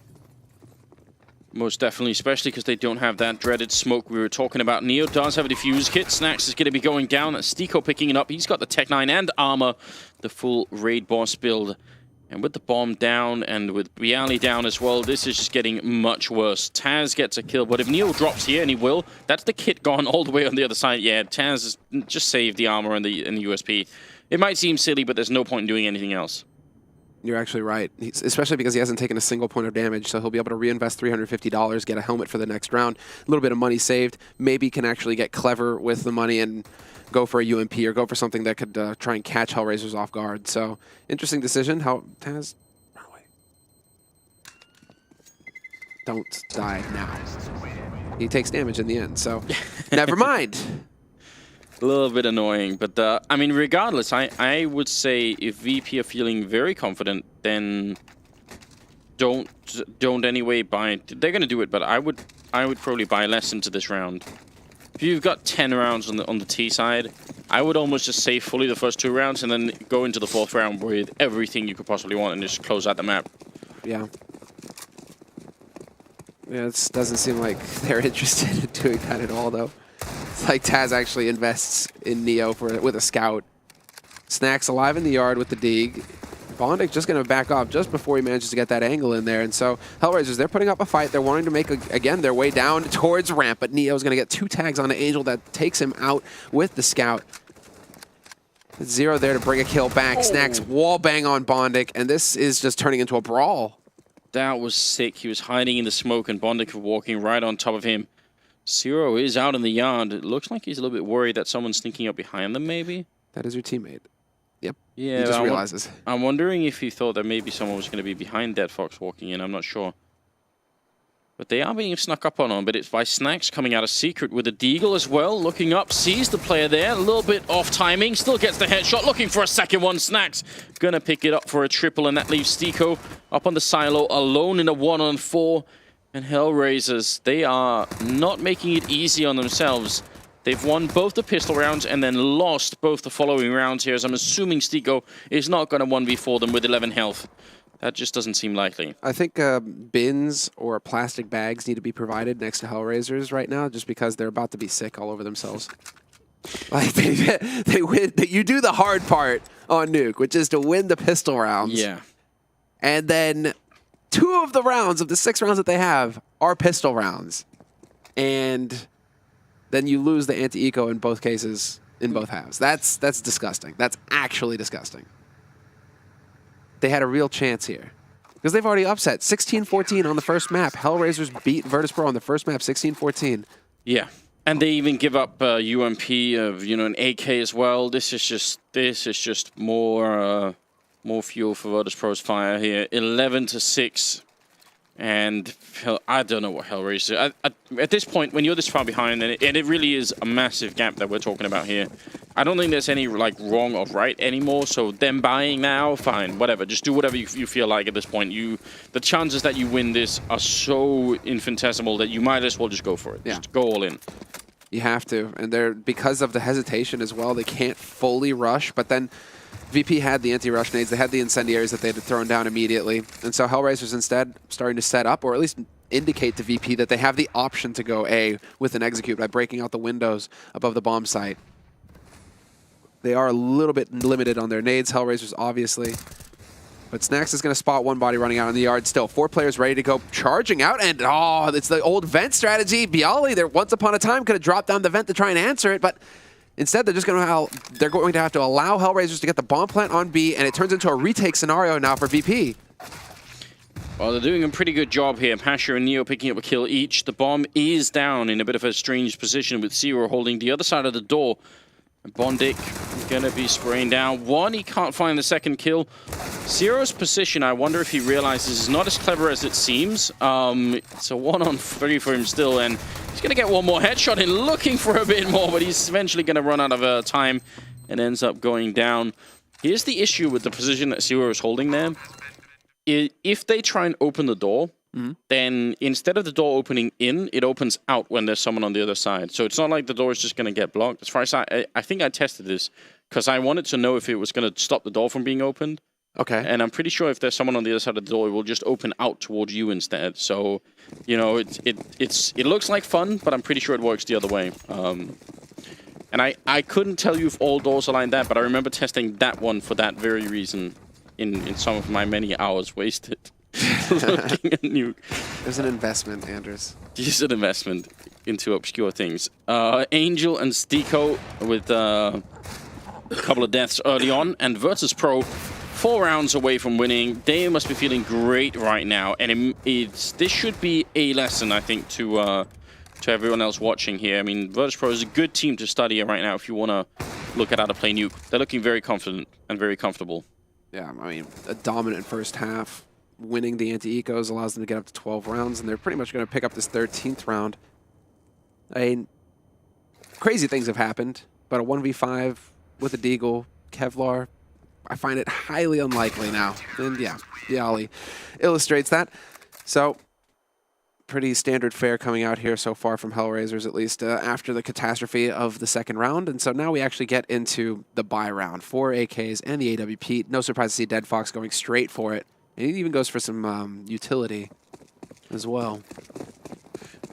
Most definitely, especially because they don't have that dreaded smoke we were talking about. Neo does have a defuse kit. Snacks is going to be going down. Stiko picking it up. He's got the Tech 9 and armor, the full raid boss build. And with the bomb down and with Bialy down as well, this is just getting much worse. Taz gets a kill, but if Neo drops here, and he will, that's the kit gone all the way on the other side. Yeah, Taz has just saved the armor and the USP. It might seem silly, but there's no point in doing anything else. You're actually right, especially because he hasn't taken a single point of damage, so he'll be able to reinvest $350, get a helmet for the next round, a little bit of money saved, maybe can actually get clever with the money and go for a UMP or go for something that could try and catch HellRaisers off guard. So, interesting decision. How Taz, run away. Don't die now. He takes damage in the end, so never mind. A little bit annoying, but I mean, regardless, I would say if VP are feeling very confident, then don't anyway buy. They're gonna do it, but I would probably buy less into this round. If you've got 10 rounds on the T side, I would almost just save fully the first 2 rounds and then go into the 4th round with everything you could possibly want and just close out the map. Yeah. Yeah, it doesn't seem like they're interested in doing that at all, though. It's like Taz actually invests in Neo with a scout. Snack's alive in the yard with the dig. Bondic just going to back off just before he manages to get that angle in there. And so HellRaisers, they're putting up a fight. They're wanting to make, again, their way down towards ramp. But Neo's going to get 2 tags on an Angel that takes him out with the scout. Zero there to bring a kill back. Oh. Snack's wall bang on Bondic. And this is just turning into a brawl. That was sick. He was hiding in the smoke and Bondic walking right on top of him. Zero is out in the yard. It looks like he's a little bit worried that someone's sneaking up behind them, maybe. That is your teammate. Yep. Yeah, he just realizes. I'm wondering if he thought that maybe someone was going to be behind Dead Fox walking in. I'm not sure. But they are being snuck up on, but it's by Snacks coming out of secret with a Deagle as well. Looking up, sees the player there. A little bit off timing. Still gets the headshot. Looking for a second one. Snacks going to pick it up for a triple, and that leaves Stiko up on the silo alone in a 1-on-4. And HellRaisers, they are not making it easy on themselves. They've won both the pistol rounds and then lost both the following rounds here, as I'm assuming Stiko is not going to 1v4 them with 11 health. That just doesn't seem likely. I think bins or plastic bags need to be provided next to HellRaisers right now, just because they're about to be sick all over themselves. Like they win. You do the hard part on Nuke, which is to win the pistol rounds. Yeah. And then 2 of the rounds of the 6 rounds that they have are pistol rounds. And then you lose the anti-eco in both cases, in both halves. That's disgusting. That's actually disgusting. They had a real chance here. Because they've already upset 16-14 on the first map. HellRaisers beat Virtus.pro on the first map 16-14. Yeah. And they even give up UMP of, you know, an AK as well. This is just more fuel for Virtus.pro's fire here. 11-6. And I don't know what HellRaisers. At this point, when you're this far behind, and it really is a massive gap that we're talking about here, I don't think there's any like wrong or right anymore. So them buying now, fine, whatever. Just do whatever you feel like at this point. The chances that you win this are so infinitesimal that you might as well just go for it. Yeah. Just go all in. You have to, and they're because of the hesitation as well. They can't fully rush, but then VP had the anti-rush nades, they had the incendiaries that they had thrown down immediately. And so HellRaisers instead starting to set up, or at least indicate to VP that they have the option to go A with an execute by breaking out the windows above the bomb site. They are a little bit limited on their nades, HellRaisers obviously. But Snacks is going to spot one body running out in the yard still. 4 players ready to go, charging out, and oh, it's the old vent strategy. Bialy, there once upon a time could have dropped down the vent to try and answer it, but instead, they're going to have to allow HellRaisers to get the bomb plant on B, and it turns into a retake scenario now for VP. Well, they're doing a pretty good job here. Pasha and Neo picking up a kill each. The bomb is down in a bit of a strange position with Zero holding the other side of the door. Bondic going to be spraying down. One, he can't find the second kill. Zero's position, I wonder if he realizes, is not as clever as it seems. It's a 1-on-3 for him still, and he's going to get one more headshot in, looking for a bit more, but he's eventually going to run out of time and ends up going down. Here's the issue with the position that Zero is holding there. If they try and open the door, then instead of the door opening in, it opens out when there's someone on the other side. So it's not like the door is just going to get blocked. As far as I think I tested this because I wanted to know if it was going to stop the door from being opened. Okay. And I'm pretty sure if there's someone on the other side of the door, it will just open out towards you instead. So, you know, it looks like fun, but I'm pretty sure it works the other way. And I couldn't tell you if all doors are like that, but I remember testing that one for that very reason in some of my many hours wasted. Looking at Nuke. There's an investment, Anders. Just an investment into obscure things. Angel and Stiko with the couple of deaths early on, and Virtus.pro 4 rounds away from winning. They must be feeling great right now, and this should be a lesson, I think, to everyone else watching here. I mean, Virtus.pro is a good team to study right now if you want to look at how to play Nuke. They're looking very confident and very comfortable. Yeah, I mean, a dominant first half. Winning the anti-ecos allows them to get up to 12 rounds, and they're pretty much going to pick up this 13th round. I mean, crazy things have happened, but a 1v5 with a Deagle, Kevlar, I find it highly unlikely now. And yeah, Bialy illustrates that. So, pretty standard fare coming out here so far from HellRaisers, at least after the catastrophe of the second round. And so now we actually get into the buy round. 4 AKs and the AWP. No surprise to see Dead Fox going straight for it. And he even goes for some utility as well.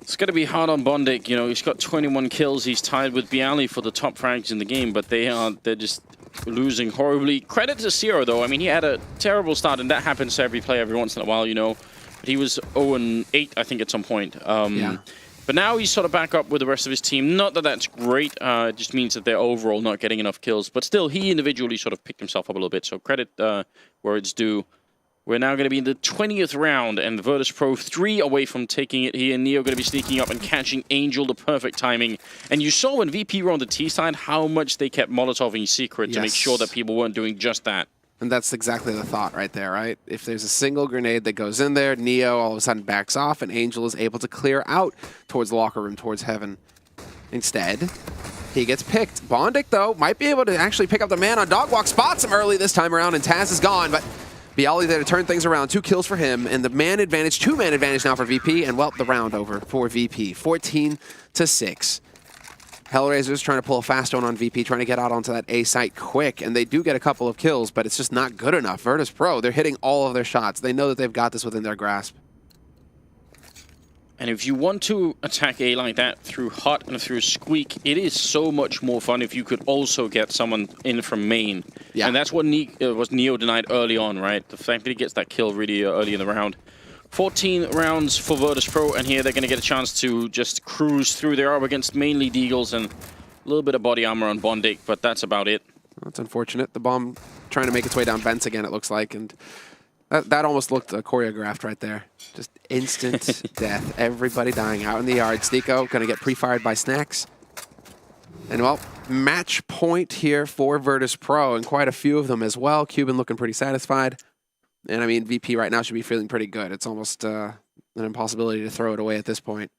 It's going to be hard on Bondik. You know, he's got 21 kills. He's tied with Bialy for the top frags in the game, but they're just losing horribly. Credit to Zero, though. I mean, he had a terrible start, and that happens to every player every once in a while, you know. But he was 0-8, I think, at some point. Yeah. But now he's sort of back up with the rest of his team. Not that that's great. It just means that they're overall not getting enough kills. But still, he individually sort of picked himself up a little bit. So credit where it's due. We're now going to be in the 20th round, and Virtus.pro 3 away from taking it here. Neo going to be sneaking up and catching Angel, the perfect timing. And you saw when VP were on the T side how much they kept Molotoving secret to make sure that people weren't doing just that. And that's exactly the thought right there, right? If there's a single grenade that goes in there, Neo all of a sudden backs off, and Angel is able to clear out towards the locker room, towards Heaven. Instead, he gets picked. Bondik, though, might be able to actually pick up the man on Dogwalk, spots him early this time around, and Taz is gone, but Bialy there to turn things around. 2 kills for him, and the man advantage, 2-man advantage now for VP, and well, the round over for VP. 14-6. HellRaisers trying to pull a fast one on VP, trying to get out onto that A site quick, and they do get a couple of kills, but it's just not good enough. Virtus.pro, they're hitting all of their shots. They know that they've got this within their grasp. And if you want to attack A like that through Hot and through Squeak, it is so much more fun if you could also get someone in from main. Yeah. And that's what was Neo denied early on, right? The fact that he gets that kill really early in the round. 14 rounds for Virtus.pro, and here they're going to get a chance to just cruise through. They're up against mainly Deagles and a little bit of body armor on Bondik, but that's about it. That's unfortunate. The bomb trying to make its way down vents again, it looks like, and that almost looked choreographed right there. Just instant death. Everybody dying out in the yard. Sneeko going to get pre-fired by Snacks. And, well, match point here for Virtus.pro, and quite a few of them as well. Cuban looking pretty satisfied. And, I mean, VP right now should be feeling pretty good. It's almost an impossibility to throw it away at this point.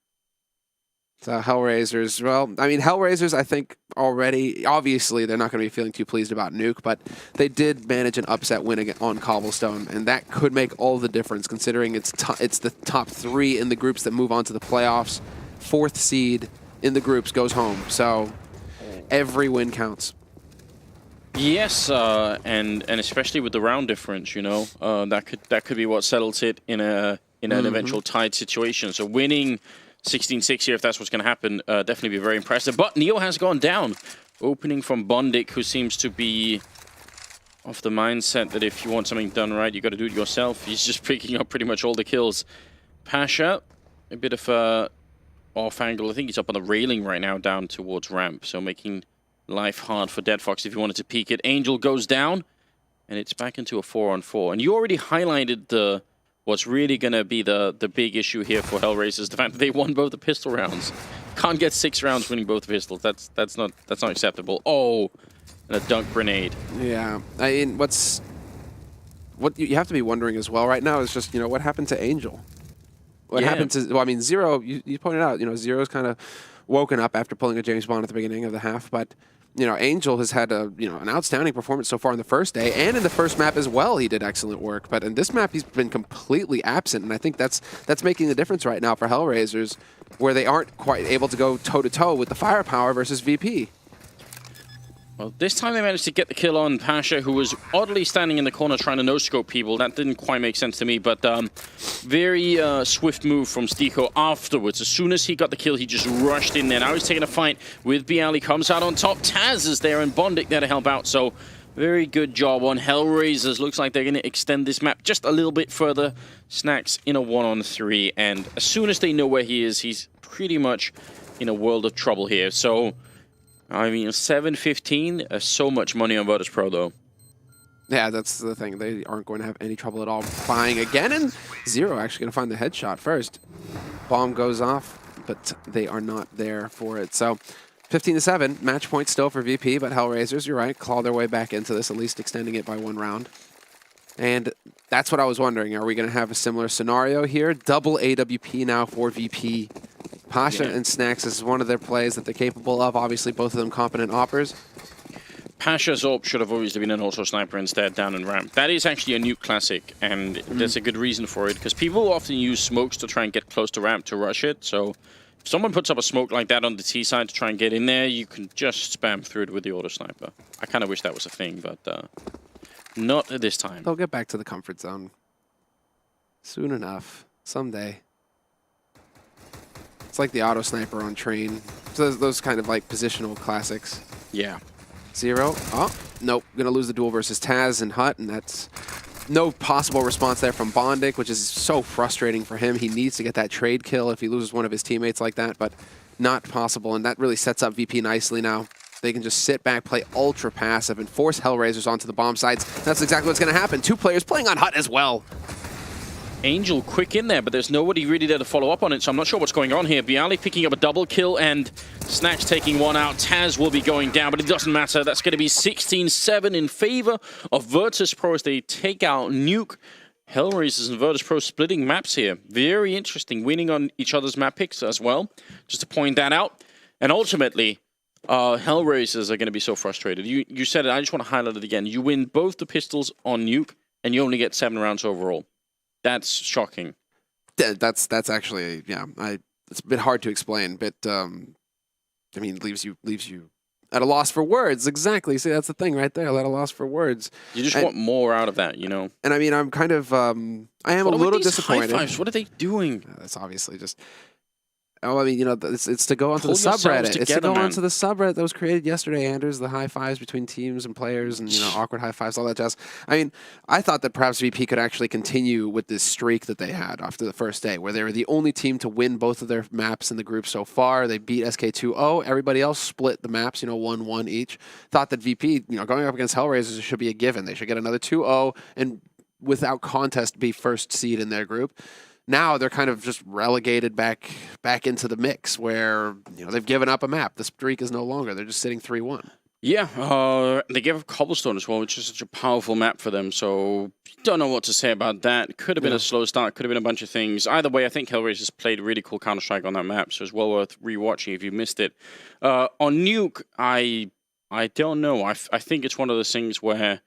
So, HellRaisers, well, I mean, HellRaisers, I think already, obviously, they're not going to be feeling too pleased about Nuke, but they did manage an upset win on Cobblestone, and that could make all the difference, considering it's the top 3 in the groups that move on to the playoffs. 4th seed in the groups goes home, so every win counts. Yes, and especially with the round difference, you know, that could be what settles it in an eventual tied situation. So winning 16-6 here, if that's what's going to happen, definitely be very impressive. But Neo has gone down, opening from Bondik, who seems to be of the mindset that if you want something done right, you got to do it yourself. He's just picking up pretty much all the kills. Pasha, a bit of off angle. I think he's up on the railing right now, down towards ramp, so making life hard for Dead Fox if you wanted to peek it. Angel goes down, and it's back into a 4-on-4. And you already highlighted what's really going to be the big issue here for HellRaisers, the fact that they won both the pistol rounds. Can't get 6 rounds winning both the pistols. That's not acceptable. Oh, and a dunk grenade. Yeah, I mean, what you have to be wondering as well right now is just, you know, what happened to Angel? What happened to, well, I mean, Zero, you pointed out, you know, Zero's kind of woken up after pulling a James Bond at the beginning of the half, but you know, Angel has had an outstanding performance so far in the first day, and in the first map as well, he did excellent work. But in this map, he's been completely absent, and I think that's making the difference right now for HellRaisers, where they aren't quite able to go toe-to-toe with the firepower versus VP. Well, this time they managed to get the kill on Pasha, who was oddly standing in the corner trying to no-scope people. That didn't quite make sense to me, but very swift move from Stiko afterwards. As soon as he got the kill, he just rushed in there. Now he's taking a fight with Bialy, comes out on top. Taz is there, and Bondik there to help out. So very good job on HellRaisers. Looks like they're going to extend this map just a little bit further. Snacks in a 1-on-3, and as soon as they know where he is, he's pretty much in a world of trouble here. So I mean, 7-15, so much money on Virtus.pro, though. Yeah, that's the thing. They aren't going to have any trouble at all buying again, and Zero actually going to find the headshot first. Bomb goes off, but they are not there for it. So 15-7, match point still for VP, but HellRaisers, you're right, claw their way back into this, at least extending it by 1 round. And that's what I was wondering. Are we going to have a similar scenario here? Double AWP now for VP. Pasha and Snacks is one of their plays that they're capable of. Obviously, both of them competent oppers. Pasha's AWP should have obviously been an auto sniper instead down in ramp. That is actually a nuke classic, and there's a good reason for it, because people often use smokes to try and get close to ramp to rush it. So if someone puts up a smoke like that on the T side to try and get in there, you can just spam through it with the auto sniper. I kind of wish that was a thing, but not at this time. They'll get back to the comfort zone soon enough, someday. It's like the auto sniper on train. So those kind of like positional classics. Yeah. Zero. Oh, nope. Gonna lose the duel versus Taz and Hut, and that's no possible response there from Bondic, which is so frustrating for him. He needs to get that trade kill if he loses one of his teammates like that, but not possible, and that really sets up VP nicely now. They can just sit back, play ultra passive, and force HellRaisers onto the bomb sites. That's exactly what's gonna happen. 2 players playing on Hut as well. Angel quick in there, but there's nobody really there to follow up on it, so I'm not sure what's going on here. Bialy picking up a double kill, and Snacks taking one out. Taz will be going down, but it doesn't matter. That's going to be 16-7 in favor of Virtus.pro as they take out Nuke. HellRaisers and Virtus.pro splitting maps here. Very interesting, winning on each other's map picks as well, just to point that out. And ultimately, HellRaisers are going to be so frustrated. You said it, I just want to highlight it again. You win both the pistols on Nuke, and you only get 7 rounds overall. That's shocking. That's actually, yeah, it's a bit hard to explain, but I mean, leaves you at a loss for words. Exactly. See, that's the thing right there. At a loss for words. You just want more out of that, you know. And I mean, I'm kind of, I am a little disappointed. High fives? What are they doing? That's obviously just. Oh, I mean, you know, it's to go onto the subreddit. Together, it's to go man. onto the subreddit that was created yesterday, Anders, the high fives between teams and players and, you know, awkward high fives, all that jazz. I mean, I thought that perhaps VP could actually continue with this streak that they had after the first day, where they were the only team to win both of their maps in the group so far. They beat SK 2-0. Everybody else split the maps, you know, 1-1 each. Thought that VP, you know, going up against HellRaisers should be a given. They should get another 2-0 and without contest be first seed in their group. Now they're kind of just relegated back into the mix where, you know, they've given up a map. The streak is no longer. They're just sitting 3-1. Yeah, they gave up Cobblestone as well, which is such a powerful map for them. So don't know what to say about that. Could have been a slow start. Could have been a bunch of things. Either way, I think HellRaisers played really cool Counter-Strike on that map, so it's well worth rewatching if you missed it. On Nuke, I don't know. I think it's one of those things where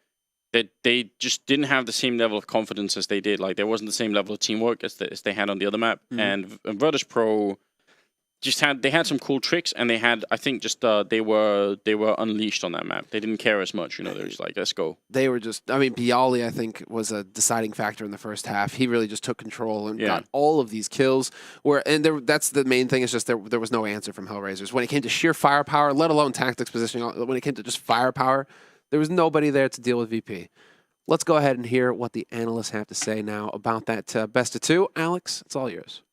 they just didn't have the same level of confidence as they did. Like, there wasn't the same level of teamwork as they had on the other map. And Virtus.pro just had some cool tricks, and they had, I think, just they were unleashed on that map. They didn't care as much, you know. They're just like, let's go. They were just, I mean, Bialy, I think, was a deciding factor in the first half. He really just took control and got all of these kills. That's the main thing, is just there was no answer from HellRaisers. When it came to sheer firepower, let alone tactics positioning, when it came to just firepower, there was nobody there to deal with VP. Let's go ahead and hear what the analysts have to say now about that best of 2. Alex, it's all yours.